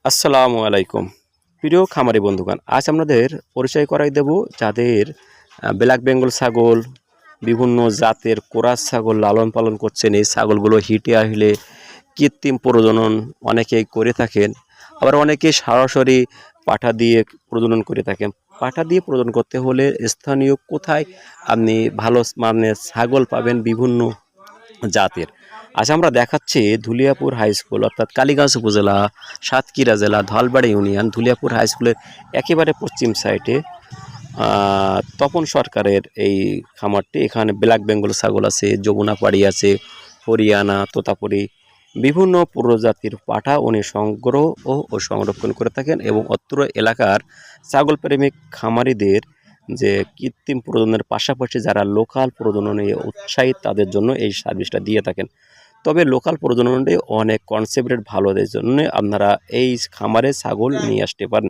আসসালামু আলাইকুম প্রিয় খামারি বন্ধুগণ, আজ আপনাদের পরিচয় করাই দেব যাদের ব্ল্যাক বেঙ্গল ছাগল, বিভিন্ন জাতের কোরাস ছাগল লালন পালন করছেন। এই ছাগলগুলো হিটে আসলে কৃত্রিম প্রজনন অনেকেই করে থাকেন, আবার অনেকেই সরাসরি পাঠা দিয়ে প্রজনন করে থাকেন। পাঠা দিয়ে প্রজনন করতে হলে স্থানীয় কোথায় আপনি ভালো মানের ছাগল পাবেন বিভিন্ন জাতের। আজ আমরা দেখাচ্ছি ধুলিয়াপুর হাই স্কুল অর্থাৎ কালীগঞ্জ উপজেলা, সাতক্ষীরা জেলা, ধলবাড়ি ইউনিয়ন, ধুলিয়াপুর হাই স্কুলের একেবারে পশ্চিম সাইডে তপন সরকারের এই খামারটি। এখানে ব্ল্যাক বেঙ্গল ছাগল আছে, যমুনাপাড়ি আছে, হরিয়ানা, তোতাপুরি, বিভিন্ন প্রজাতির পাঠা উনি সংগ্রহ ও সংরক্ষণ করে থাকেন এবং অত্র এলাকার ছাগল প্রেমিক খামারিদের যে কৃত্রিম প্রজননের পাশাপাশি যারা লোকাল প্রজননে উৎসাহী তাদের জন্য এই সার্ভিসটা দিয়ে থাকেন। তবে লোকাল প্রজননে অনেক কনসেপ্ট রেট ভালো, এর জন্য আপনারা এই খামারে ছাগল নিয়ে আসতে পারেন।